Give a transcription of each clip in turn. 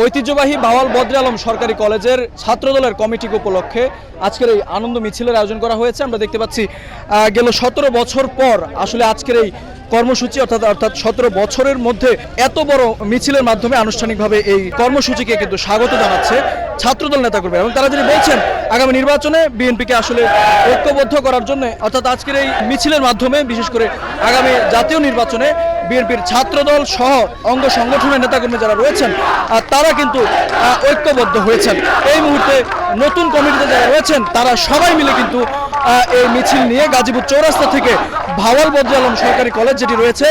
ঐতিহ্যবাহী ভাওয়াল বদরে আলম সরকারি কলেজের ছাত্রদলের কমিটি উপলক্ষে আজকের এই আনন্দ মিছিলের আয়োজন করা হয়েছে। আমরা দেখতে পাচ্ছি গেল 17 বছর পর আসলে আজকের এই কর্মসূচি অর্থাৎ 17 বছরের মধ্যে এত বড় মিছিলের মাধ্যমে আনুষ্ঠানিকভাবে এই কর্মসূচিকে কিন্তু স্বাগত জানাচ্ছে ছাত্রদল নেতাকর্মী, এবং তারা যদি বলছেন আগামী নির্বাচনে বিএনপিকে আসলে ঐক্যবদ্ধ করার জন্য, অর্থাৎ আজকের এই মিছিলের মাধ্যমে বিশেষ করে আগামী জাতীয় নির্বাচনে বিএনপির ছাত্রদল সহ অঙ্গ সংগঠনের নেতাকর্মী যারা রয়েছেন তারা কিন্তু ঐক্যবদ্ধ হয়েছেন। এই মুহূর্তে নতুন কমিটিতে যারা রয়েছেন তারা সবাই মিলে কিন্তু এই মিছিল নিয়ে গাজীপুর চৌরাস্তা থেকে ভাওয়াল বদরে আলম সরকারি কলেজ যেটি রয়েছে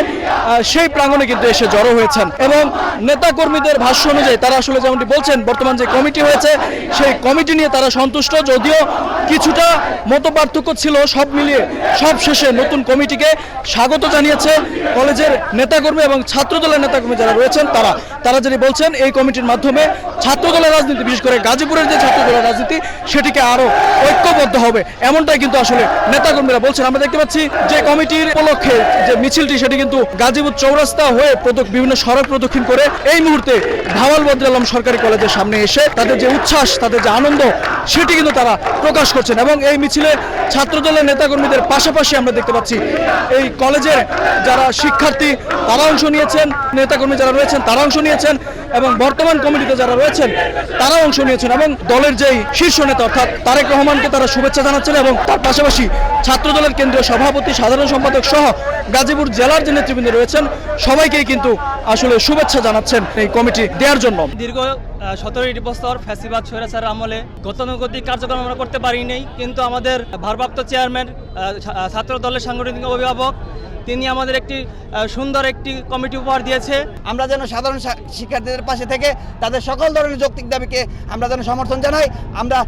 সেই প্রাঙ্গণে কিন্তু এসে জড়ো হয়েছেন, এবং নেতাকর্মীদের ভাষ্য অনুযায়ী তারা আসলে যেমনটি বলছেন বর্তমান যে কমিটি হয়েছে সেই কমিটি নিয়ে তারা সন্তুষ্ট, যদিও কিছুটা মতপার্থক্য ছিল, সব মিলিয়ে সব শেষে নতুন কমিটিকে স্বাগত জানিয়েছে কলেজের নেতাকর্মী এবং ছাত্রদলের নেতাকর্মী যারা রয়েছেন তারা যদি বলছেন এই কমিটির মাধ্যমে ছাত্রদলের রাজনীতি, বিশেষ করে গাজীপুরের যে ছাত্রদলের রাজনীতি সেটিকে আরো ঐক্যবদ্ধ হবে, এমনটাই কিন্তু আসলে নেতাকর্মীরা বলছেন। আমরা দেখতে পাচ্ছি যে কমিটির উপলক্ষে যে মিছিলটি সেটি কিন্তু গাজীপুর চৌরাস্তা হয়ে বিভিন্ন সড়ক প্রদক্ষিণ করে এই মুহূর্তে ভাওয়াল বদরে আলম সরকারি কলেজের সামনে এসে তাদের যে উচ্ছ্বাস, তাদের যে আনন্দ সেটি কিন্তু তারা প্রকাশ করছেন, এবং এই মিছিলে ছাত্রদলের নেতাকর্মীদের পাশাপাশি আমরা দেখতে পাচ্ছি এই কলেজের যারা শিক্ষার্থী তারা অংশ নিয়েছেন, নেতাকর্মী যারা রয়েছেন তারা অংশ নিয়েছেন, এবং বর্তমান কমিটিতে যারা রয়েছেন তারা অংশ নিয়েছেন, এবং দলের যেই শীর্ষ নেতা অর্থাৎ তারেক রহমানকে তারা শুভেচ্ছা জানাচ্ছেন, এবং তার পাশাপাশি ছাত্রদলের কেন্দ্রীয় সভাপতি, সাধারণ সম্পাদক সহ গাজীপুর জেলার যে নেতৃবৃন্দ রয়েছেন সবাইকেই কিন্তু আসলে শুভেচ্ছা জানাচ্ছেন এই কমিটি দেওয়ার জন্য। দীর্ঘ 17 বছর ফ্যাসিবাদ স্বৈরাচারের আমলে গতানুগতিক কার্যক্রম আমরা করতে পারিনি, কিন্তু আমাদের ভারপ্রাপ্ত চেয়ারম্যান ছাত্র দলের সাংগঠনিক অভিভাবক তিনি আমাদের একটি সুন্দর একটি কমিটি উপহার দিয়েছে। আমরা যেন সাধারণ শিক্ষার্থীদের পাশে থেকে তাদের সকল ধরনের যৌক্তিক দাবিকে আমরা যেন সমর্থন জানাই। আমরা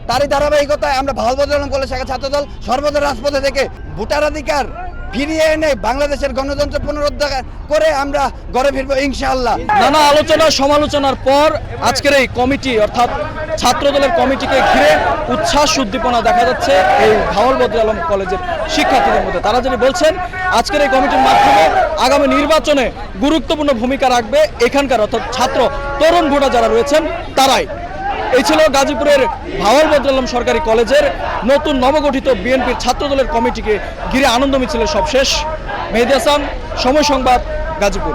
তারই ধারাবাহিকতায় আমরা ভাওয়াল বদরে আলম কলেজ শাখা ছাত্রদল সর্বদা রাজপথে থেকে ভোটাধিকার ফিরিয়ে এনে বাংলাদেশের গণতন্ত্র পুনরুদ্ধার করে আমরা ঘরে ফিরবো ইনশাআল্লাহ। নানা আলোচনা সমালোচনার পর আজকের এই কমিটি অর্থাৎ ছাত্রদলের কমিটিকে ঘিরে উচ্ছ্বাস উদ্দীপনা দেখা যাচ্ছে এই ভাওয়াল বদরে আলম কলেজের শিক্ষার্থীদের মধ্যে। তারা যদি বলছেন আজকের এই কমিটির মাধ্যমে আগামী নির্বাচনে গুরুত্বপূর্ণ ভূমিকা রাখবে এখানকার অর্থাৎ ছাত্র তরুণ ভোটার যারা রয়েছেন তারাই। এই ছিল গাজীপুরের ভাওয়াল বদরে আলম সরকারি কলেজের নতুন নবগঠিত বিএনপির ছাত্রদলের কমিটিকে ঘিরে আনন্দ মিছিলের সবশেষ। মেহেদী হাসান, সময় সংবাদ, গাজীপুর।